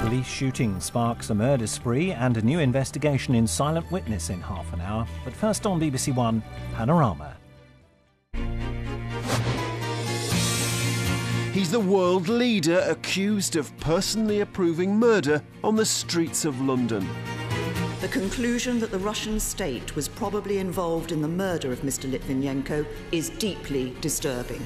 Police shooting sparks a murder spree and a new investigation in Silent Witness in half an hour. But first on BBC One, Panorama. He's the world leader accused of personally approving murder on the streets of London. The conclusion that the Russian state was probably involved in the murder of Mr. Litvinenko is deeply disturbing.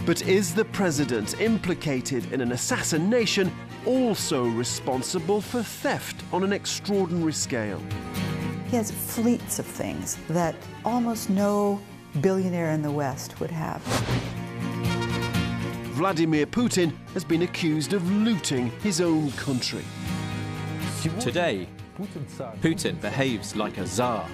But is the president implicated in an assassination also responsible for theft on an extraordinary scale? He has fleets of things that almost no billionaire in the West would have. Vladimir Putin has been accused of looting his own country. Today, Putin behaves like a czar.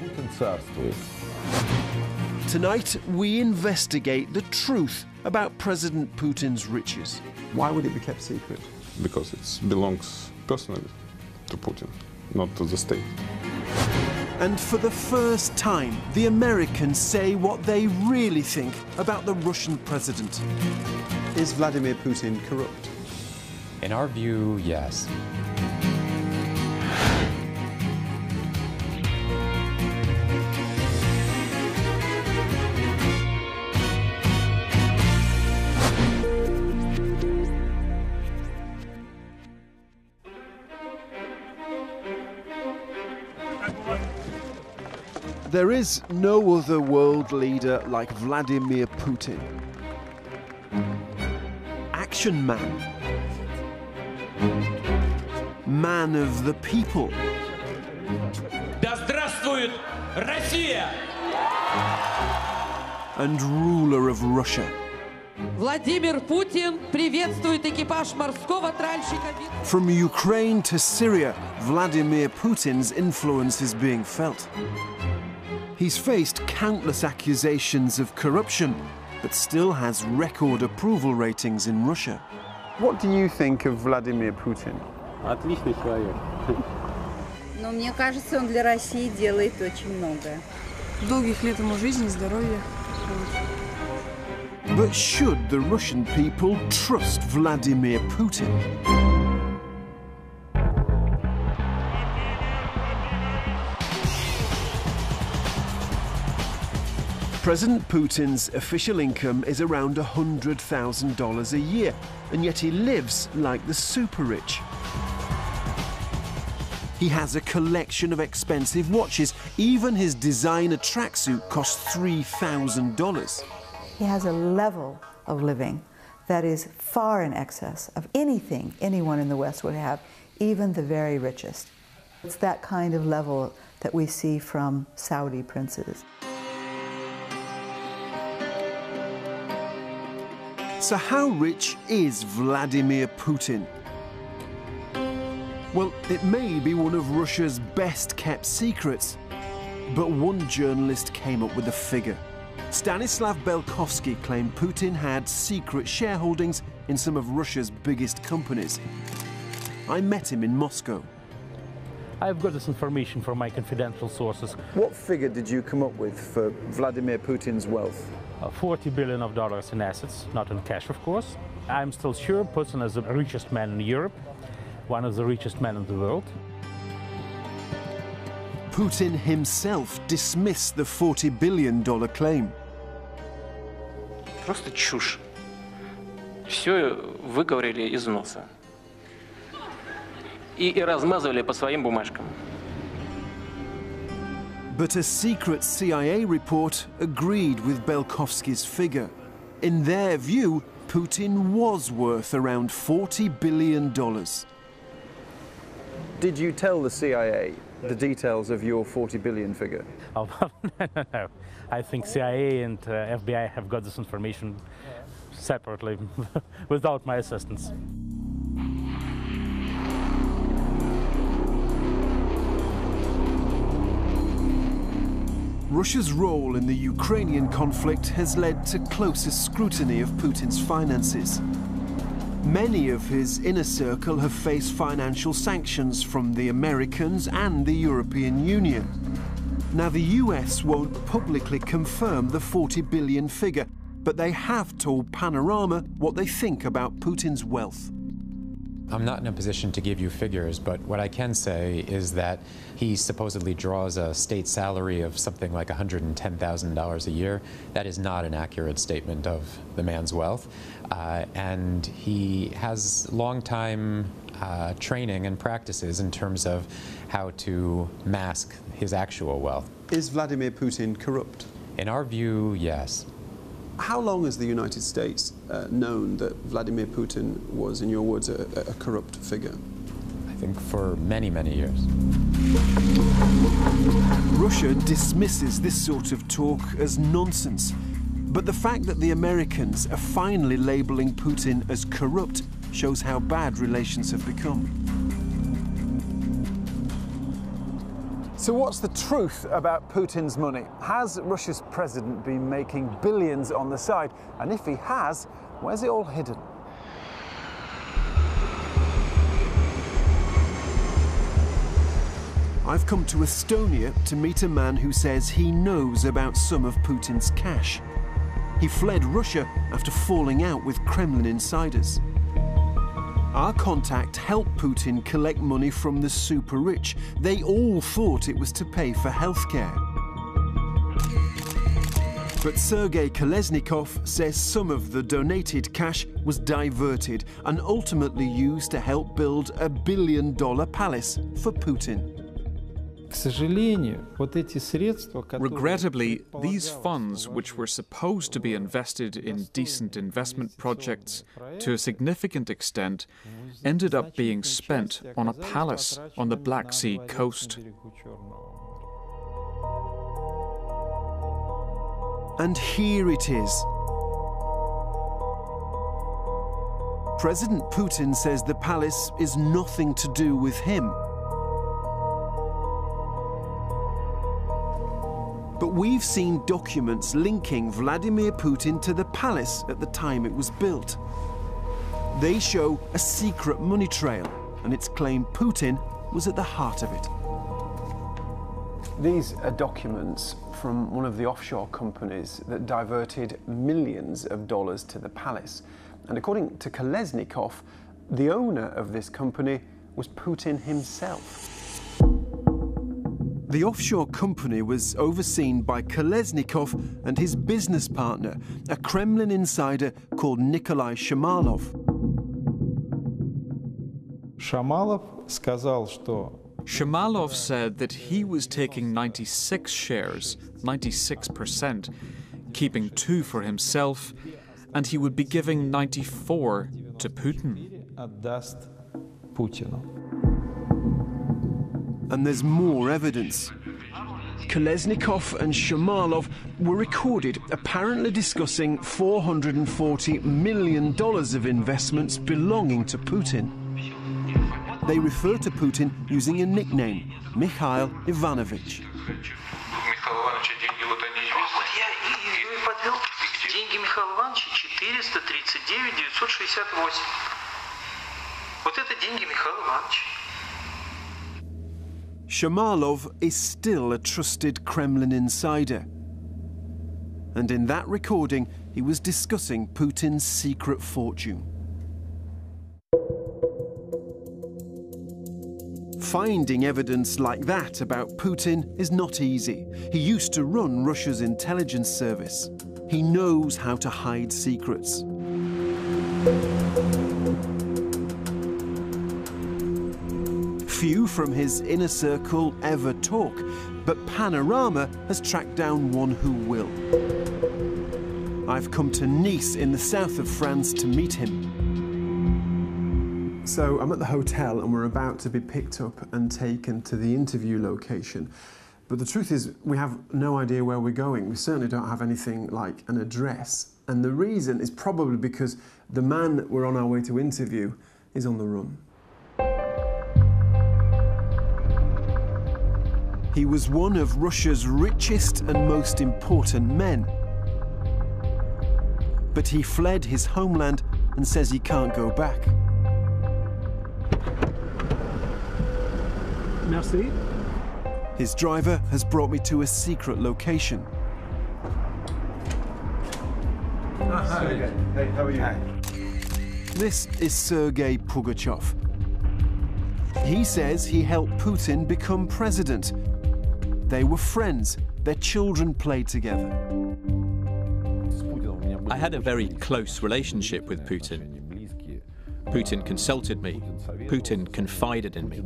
Tonight, we investigate the truth about President Putin's riches. Why would it be kept secret? Because it belongs personally to Putin, not to the state. And for the first time, the Americans say what they really think about the Russian president. Is Vladimir Putin corrupt? In our view, yes. There is no other world leader like Vladimir Putin. Action man. Man of the people. Да здравствует Россия! And ruler of Russia. Владимир Путин приветствует экипаж морского тральщика. From Ukraine to Syria, Vladimir Putin's influence is being felt. He's faced countless accusations of corruption, but still has record approval ratings in Russia. What do you think of Vladimir Putin? Отличный человек. Но мне кажется, он для России делает очень много. Долгих лет ему жизни, здоровья. But should the Russian people trust Vladimir Putin? President Putin's official income is around $100,000 a year, and yet he lives like the super-rich. He has a collection of expensive watches. Even his designer tracksuit costs $3,000. He has a level of living that is far in excess of anything anyone in the West would have, even the very richest. It's that kind of level that we see from Saudi princes. So how rich is Vladimir Putin? Well, it may be one of Russia's best-kept secrets, but one journalist came up with a figure. Stanislav Belkovsky claimed Putin had secret shareholdings in some of Russia's biggest companies. I met him in Moscow. I've got this information from my confidential sources. What figure did you come up with for Vladimir Putin's wealth? $40 billion in assets, not in cash, of course. I'm still sure Putin is the richest man in Europe, one of the richest men in the world. Putin himself dismissed the $40 billion claim. Просто чушь. Все выговорили из носа. И размазывали по своим бумажкам. But a secret CIA report agreed with Belkovsky's figure. In their view, Putin was worth around $40 billion. Did you tell the CIA the details of your 40 billion figure? Oh, no. I think CIA and FBI have got this information separately, without my assistance. Russia's role in the Ukrainian conflict has led to closer scrutiny of Putin's finances. Many of his inner circle have faced financial sanctions from the Americans and the European Union. Now, the US won't publicly confirm the 40 billion figure, but they have told Panorama what they think about Putin's wealth. I'm not in a position to give you figures, but what I can say is that he supposedly draws a state salary of something like $110,000 a year. That is not an accurate statement of the man's wealth. And he has long-time training and practices in terms of how to mask his actual wealth. Is Vladimir Putin corrupt? In our view, yes. How long has the United States known that Vladimir Putin was, in your words, a corrupt figure? I think for many, many years. Russia dismisses this sort of talk as nonsense. But the fact that the Americans are finally labeling Putin as corrupt shows how bad relations have become. So what's the truth about Putin's money? Has Russia's president been making billions on the side? And if he has, where's it all hidden? I've come to Estonia to meet a man who says he knows about some of Putin's cash. He fled Russia after falling out with Kremlin insiders. Our contact helped Putin collect money from the super rich. They all thought it was to pay for healthcare. But Sergei Kolesnikov says some of the donated cash was diverted and ultimately used to help build a $1 billion palace for Putin. Regrettably, these funds, which were supposed to be invested in decent investment projects, to a significant extent, ended up being spent on a palace on the Black Sea coast. And here it is. President Putin says the palace is nothing to do with him. But we've seen documents linking Vladimir Putin to the palace at the time it was built. They show a secret money trail, and it's claimed Putin was at the heart of it. These are documents from one of the offshore companies that diverted millions of dollars to the palace. And according to Kolesnikov, the owner of this company was Putin himself. The offshore company was overseen by Kolesnikov and his business partner, a Kremlin insider called Nikolai Shamalov. Shamalov said that he was taking 96 shares, 96%, keeping 2 for himself, and he would be giving 94 to Putin. And there's more evidence. Kolesnikov and Shamalov were recorded apparently discussing $440 million of investments belonging to Putin. They refer to Putin using a nickname, Mikhail Ivanovich. Shamalov is still a trusted Kremlin insider. And in that recording, he was discussing Putin's secret fortune. Finding evidence like that about Putin is not easy. He used to run Russia's intelligence service. He knows how to hide secrets. Few from his inner circle ever talk, but Panorama has tracked down one who will. I've come to Nice in the south of France to meet him. So I'm at the hotel and we're about to be picked up and taken to the interview location. But the truth is, we have no idea where we're going. We certainly don't have anything like an address. And the reason is probably because the man that we're on our way to interview is on the run. He was one of Russia's richest and most important men. But he fled his homeland and says he can't go back. Merci. His driver has brought me to a secret location. Hi. Hey, how are you? Hi. This is Sergei Pugachev. He says he helped Putin become president. They were friends. Their children played together. I had a very close relationship with Putin. Putin consulted me. Putin confided in me.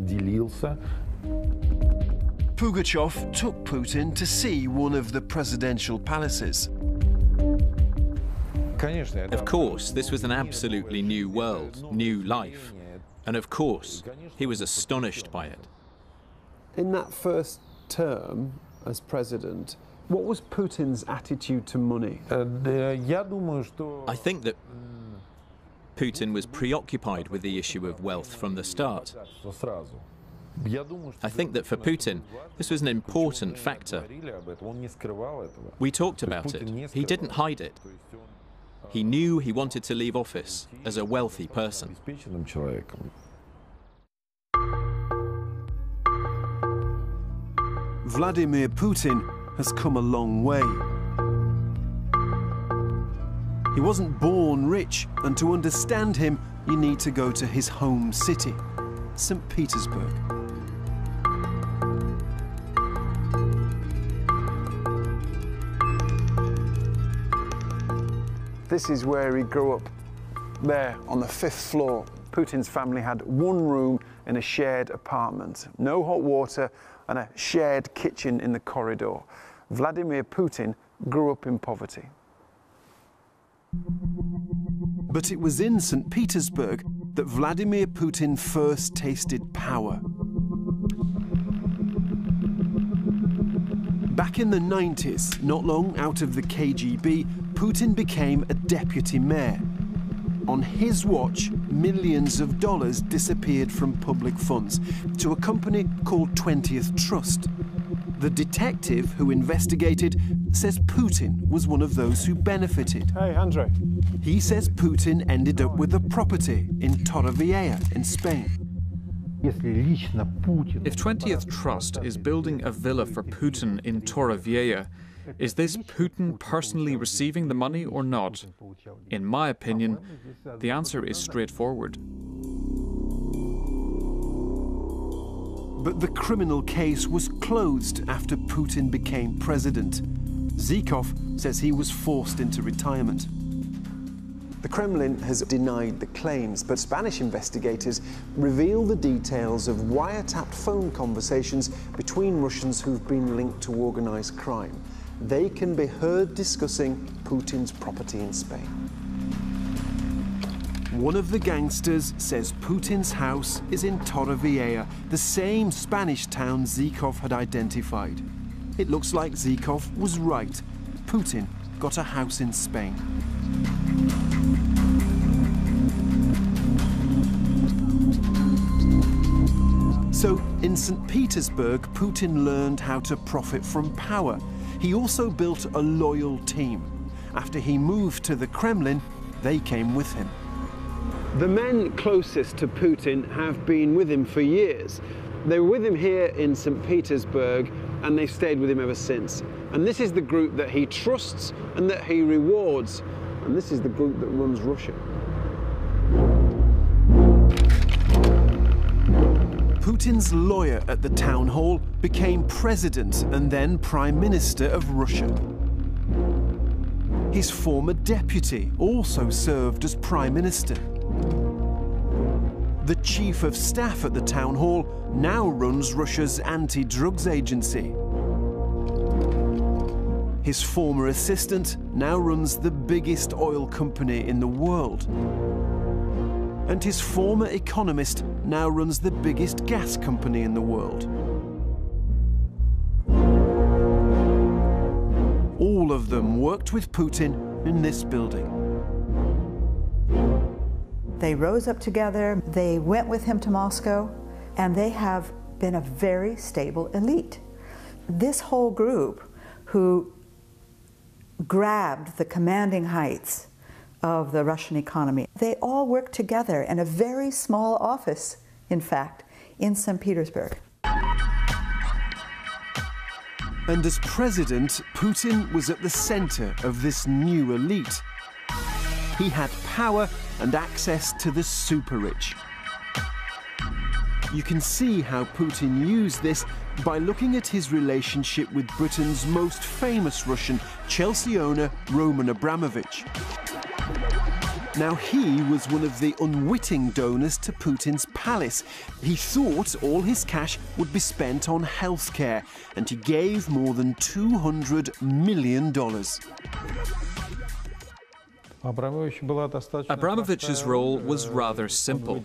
Pugachev took Putin to see one of the presidential palaces. Of course, this was an absolutely new world, new life. And of course, he was astonished by it. In that first term as president, what was Putin's attitude to money? I think that Putin was preoccupied with the issue of wealth from the start. I think that for Putin, this was an important factor. We talked about it. He didn't hide it. He knew he wanted to leave office as a wealthy person. Vladimir Putin has come a long way. He wasn't born rich, and to understand him, you need to go to his home city, St. Petersburg. This is where he grew up, there on the 5th floor. Putin's family had one room in a shared apartment, no hot water, and a shared kitchen in the corridor. Vladimir Putin grew up in poverty. But it was in St. Petersburg that Vladimir Putin first tasted power. Back in the 90s, not long out of the KGB, Putin became a deputy mayor. On his watch, millions of dollars disappeared from public funds to a company called 20th Trust. The detective who investigated says Putin was one of those who benefited. Hey, Andre. He says Putin ended up with a property in Torrevieja in Spain. If 20th Trust is building a villa for Putin in Torrevieja, is this Putin personally receiving the money or not? In my opinion, the answer is straightforward. But the criminal case was closed after Putin became president. Zhikov says he was forced into retirement. The Kremlin has denied the claims, but Spanish investigators reveal the details of wiretapped phone conversations between Russians who've been linked to organised crime. They can be heard discussing Putin's property in Spain. One of the gangsters says Putin's house is in Torrevieja, the same Spanish town Zhikov had identified. It looks like Zhikov was right. Putin got a house in Spain. So, in St. Petersburg, Putin learned how to profit from power. He also built a loyal team. After he moved to the Kremlin, they came with him. The men closest to Putin have been with him for years. They were with him here in St. Petersburg, and they've stayed with him ever since. And this is the group that he trusts and that he rewards. And this is the group that runs Russia. Putin's lawyer at the town hall became president and then prime minister of Russia. His former deputy also served as prime minister. The chief of staff at the town hall now runs Russia's anti-drugs agency. His former assistant now runs the biggest oil company in the world. And his former economist now runs the biggest gas company in the world. All of them worked with Putin in this building. They rose up together, they went with him to Moscow, and they have been a very stable elite. This whole group who grabbed the commanding heights of the Russian economy, they all work together in a very small office, in fact, in St. Petersburg. And as president, Putin was at the center of this new elite. He had power and access to the super-rich. You can see how Putin used this by looking at his relationship with Britain's most famous Russian, Chelsea owner Roman Abramowich. Now, he was one of the unwitting donors to Putin's palace. He thought all his cash would be spent on healthcare, and he gave more than $200 million. Abramovich's role was rather simple.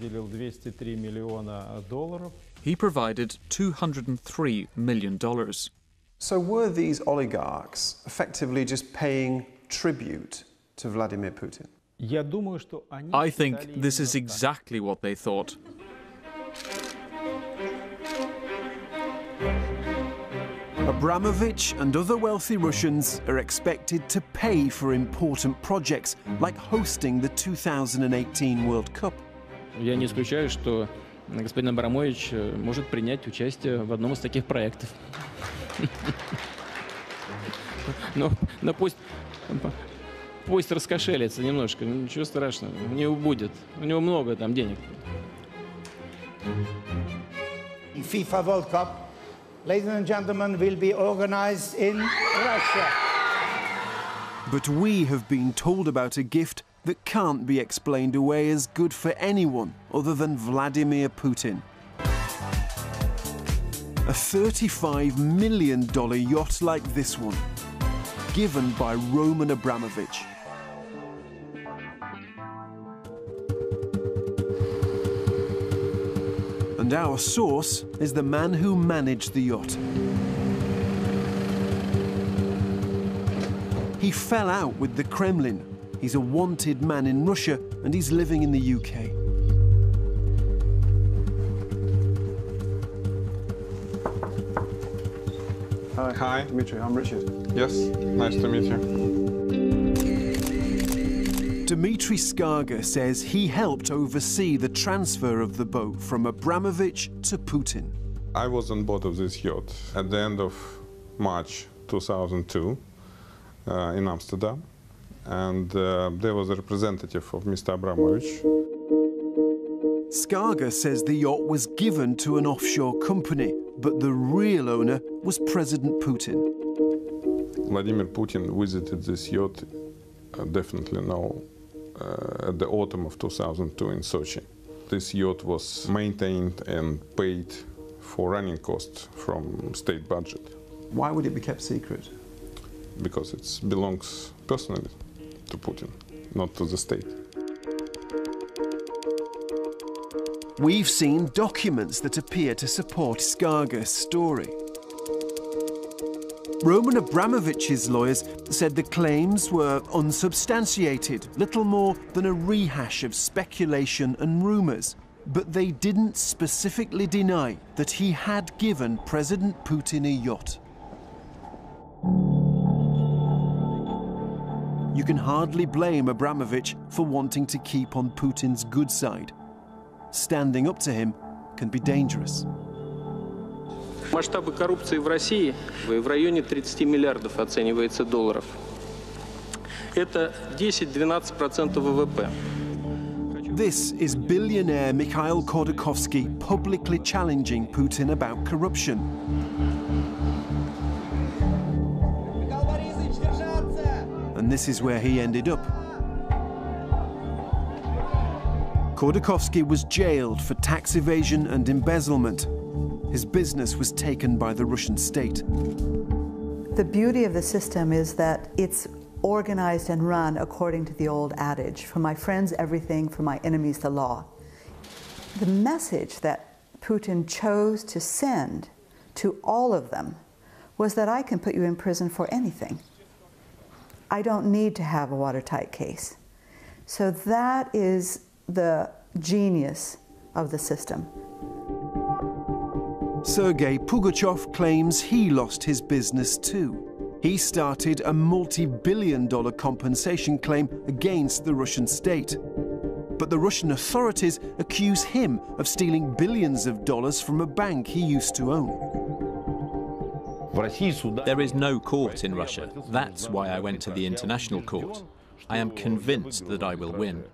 He provided $203 million. So were these oligarchs effectively just paying tribute to Vladimir Putin? I think this is exactly what they thought. Abramovich and other wealthy Russians are expected to pay for important projects like hosting the 2018 World Cup. Я не исключаю, что господин Абрамович может принять участие в одном из таких проектов. Но пусть раскошелится немножко, ничего страшного, у него будет, у него много там денег. FIFA World Cup, ladies and gentlemen, will be organized in Russia. But we have been told about a gift that can't be explained away as good for anyone other than Vladimir Putin. A $35 million yacht like this one, given by Roman Abramowich. And our source is the man who managed the yacht. He fell out with the Kremlin. He's a wanted man in Russia, and he's living in the UK. Hi. Dmitry, I'm Richard. Yes, nice to meet you. Dmitry Skarga says he helped oversee the transfer of the boat from Abramovich to Putin. I was on board of this yacht at the end of March 2002 in Amsterdam, and there was a representative of Mr. Abramowich. Skarga says the yacht was given to an offshore company, but the real owner was President Putin. Vladimir Putin visited this yacht, definitely now, at the autumn of 2002 in Sochi. This yacht was maintained and paid for running costs from state budget. Why would it be kept secret? Because it belongs personally to Putin, not to the state. We've seen documents that appear to support Skarga's story. Roman Abramovich's lawyers said the claims were unsubstantiated, little more than a rehash of speculation and rumours. But they didn't specifically deny that he had given President Putin a yacht. You can hardly blame Abramovich for wanting to keep on Putin's good side. Standing up to him can be dangerous. Масштабы коррупции в России в районе 30 миллиардов оценивается долларов. Это 10-12% ВВП. This is billionaire Mikhail Khodorkovsky publicly challenging Putin about corruption. And this is where he ended up. Khodorkovsky was jailed for tax evasion and embezzlement. His business was taken by the Russian state. The beauty of the system is that it's organized and run according to the old adage, for my friends everything, for my enemies the law. The message that Putin chose to send to all of them was that I can put you in prison for anything. I don't need to have a watertight case. So that is the genius of the system. Sergei Pugachev claims he lost his business too. He started a multi-billion-dollar compensation claim against the Russian state. But the Russian authorities accuse him of stealing billions of dollars from a bank he used to own. There is no court in Russia. That's why I went to the international court. I am convinced that I will win.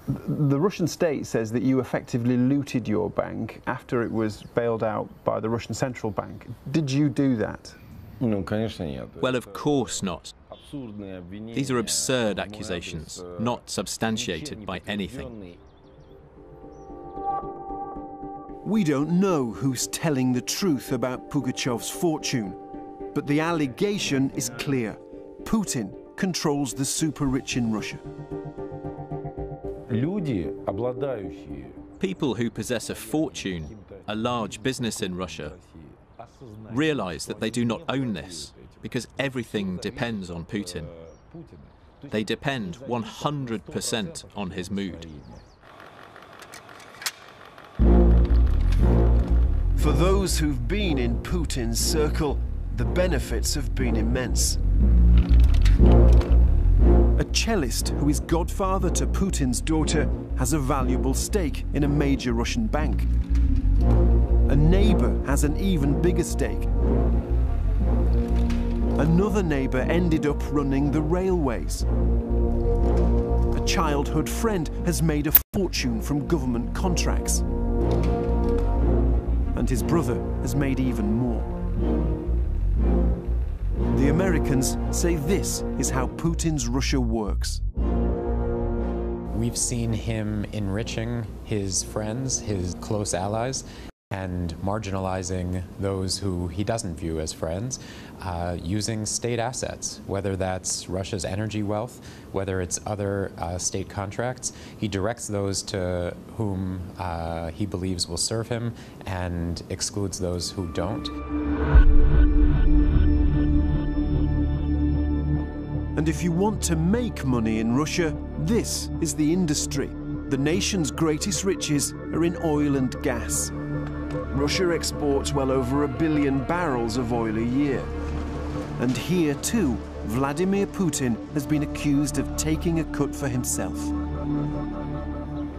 The Russian state says that you effectively looted your bank after it was bailed out by the Russian central bank. Did you do that? Well, of course not. These are absurd accusations, not substantiated by anything. We don't know who's telling the truth about Pugachev's fortune, but the allegation is clear. Putin controls the super-rich in Russia. People who possess a fortune, a large business in Russia, realize that they do not own this because everything depends on Putin. They depend 100% on his mood. For those who've been in Putin's circle, the benefits have been immense. A cellist who is godfather to Putin's daughter has a valuable stake in a major Russian bank. A neighbor has an even bigger stake. Another neighbor ended up running the railways. A childhood friend has made a fortune from government contracts. And his brother has made even more. The Americans say this is how Putin's Russia works. We've seen him enriching his friends, his close allies, and marginalizing those who he doesn't view as friends, using state assets, whether that's Russia's energy wealth, whether it's other state contracts. He directs those to whom he believes will serve him and excludes those who don't. And if you want to make money in Russia, this is the industry. The nation's greatest riches are in oil and gas. Russia exports well over 1 billion barrels of oil a year. And here too, Vladimir Putin has been accused of taking a cut for himself.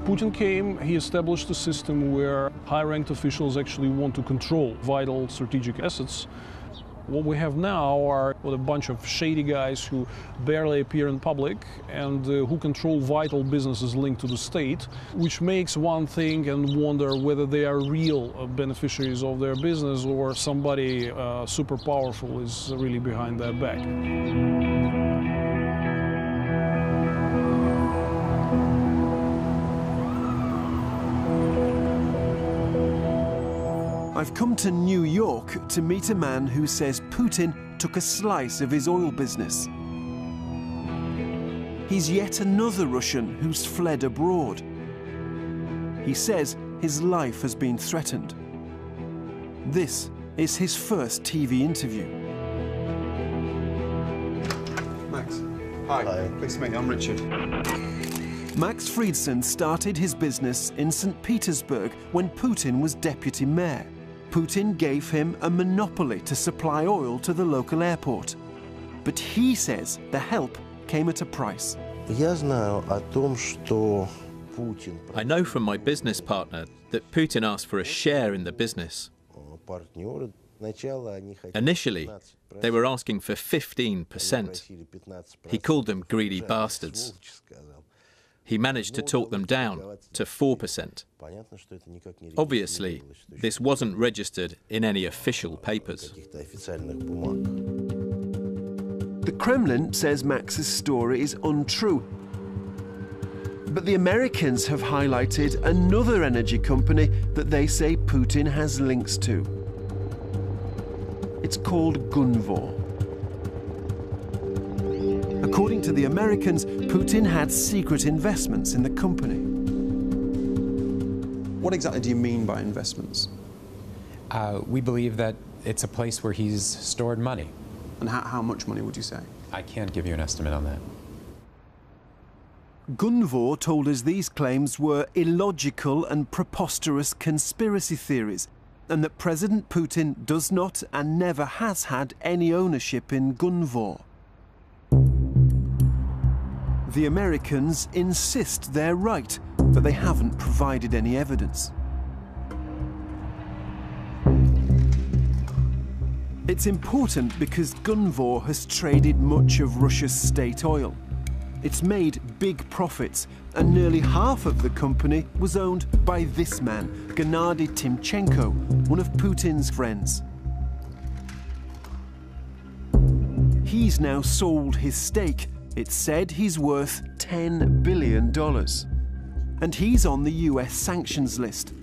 Putin came, he established a system where high-ranked officials actually want to control vital strategic assets. What we have now are a bunch of shady guys who barely appear in public and who control vital businesses linked to the state, which makes one think and wonder whether they are real beneficiaries of their business or somebody super powerful is really behind their back. I've come to New York to meet a man who says Putin took a slice of his oil business. He's yet another Russian who's fled abroad. He says his life has been threatened. This is his first TV interview. Max, hi. Pleased to meet you. I'm Richard. Max Friedson started his business in St. Petersburg when Putin was deputy mayor. Putin gave him a monopoly to supply oil to the local airport. But he says the help came at a price. I know from my business partner that Putin asked for a share in the business. Initially, they were asking for 15%. He called them greedy bastards. He managed to talk them down to 4%. Obviously, this wasn't registered in any official papers. The Kremlin says Max's story is untrue. But the Americans have highlighted another energy company that they say Putin has links to. It's called Gunvor. According to the Americans, Putin had secret investments in the company. What exactly do you mean by investments? We believe that it's a place where he's stored money. And how much money would you say? I can't give you an estimate on that. Gunvor told us these claims were illogical and preposterous conspiracy theories, and that President Putin does not and never has had any ownership in Gunvor. The Americans insist they're right, but they haven't provided any evidence. It's important because Gunvor has traded much of Russia's state oil. It's made big profits, and nearly half of the company was owned by this man, Gennady Timchenko, one of Putin's friends. He's now sold his stake. It's said he's worth $10 billion. And he's on the US sanctions list.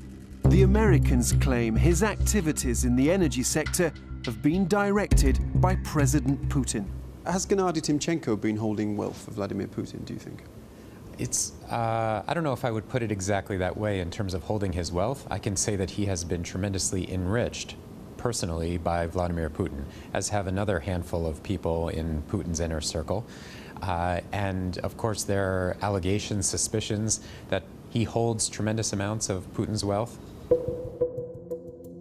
The Americans claim his activities in the energy sector have been directed by President Putin. Has Gennady Timchenko been holding wealth of Vladimir Putin, do you think? It's, I don't know if I would put it exactly that way in terms of holding his wealth. I can say that he has been tremendously enriched personally by Vladimir Putin, as have another handful of people in Putin's inner circle. And of course there are allegations, suspicions that he holds tremendous amounts of Putin's wealth.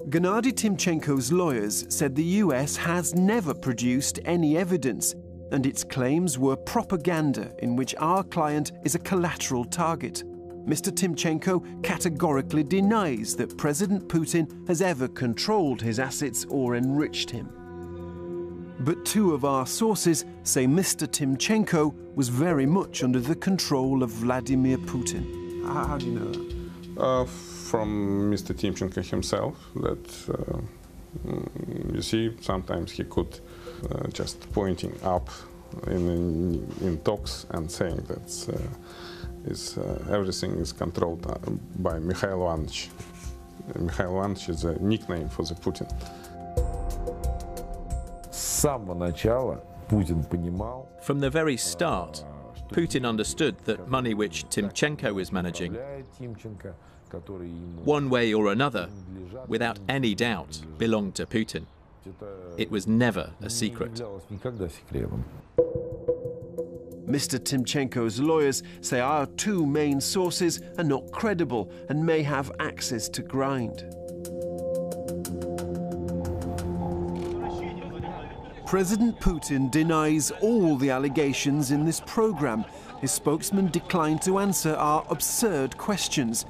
Gennady Timchenko's lawyers said the US has never produced any evidence, and its claims were propaganda in which our client is a collateral target. Mr. Timchenko categorically denies that President Putin has ever controlled his assets or enriched him. But two of our sources say Mr. Timchenko was very much under the control of Vladimir Putin. How do you know that? From Mr. Timchenko himself, that you see, sometimes he could just pointing up in talks and saying that everything is controlled by Mikhail Ivanovich. Mikhail Ivanovich is a nickname for the Putin. From the very start, Putin understood that money which Timchenko was managing, one way or another, without any doubt, belonged to Putin. It was never a secret. Mr. Timchenko's lawyers say our two main sources are not credible and may have access to grind. President Putin denies all the allegations in this program. His spokesman declined to answer our absurd questions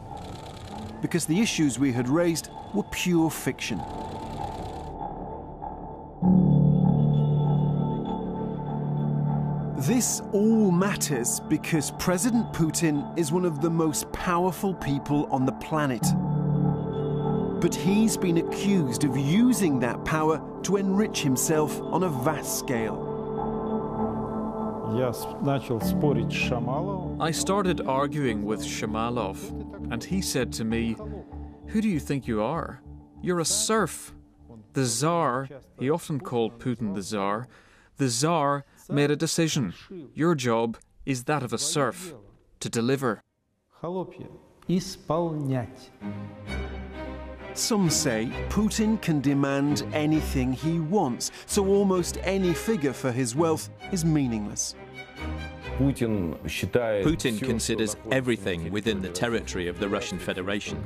because the issues we had raised were pure fiction. This all matters because President Putin is one of the most powerful people on the planet. But he's been accused of using that power to enrich himself on a vast scale. I started arguing with Shamalov, and he said to me, "Who do you think you are? You're a serf." The Tsar, he often called Putin the Tsar made a decision. Your job is that of a serf, to deliver. Some say Putin can demand anything he wants, so almost any figure for his wealth is meaningless. Putin considers everything within the territory of the Russian Federation,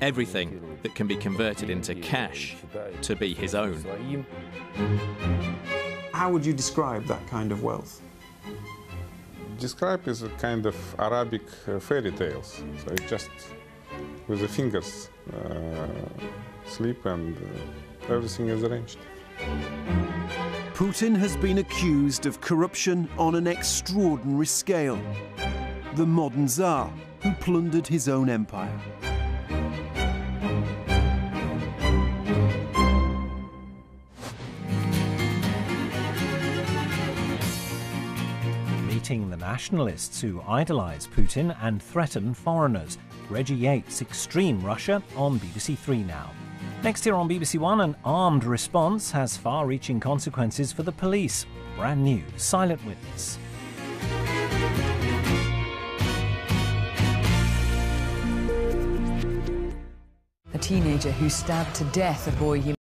everything that can be converted into cash, to be his own. How would you describe that kind of wealth? Describe as a kind of Arabic fairy tales. So it just with the fingers sleep and everything is arranged. Putin has been accused of corruption on an extraordinary scale. The modern Tsar who plundered his own empire. Meeting the nationalists who idolise Putin and threaten foreigners. Reggie Yates' Extreme Russia on BBC Three now. Next here on BBC One, an armed response has far-reaching consequences for the police. Brand new Silent Witness. A teenager who stabbed to death a boy he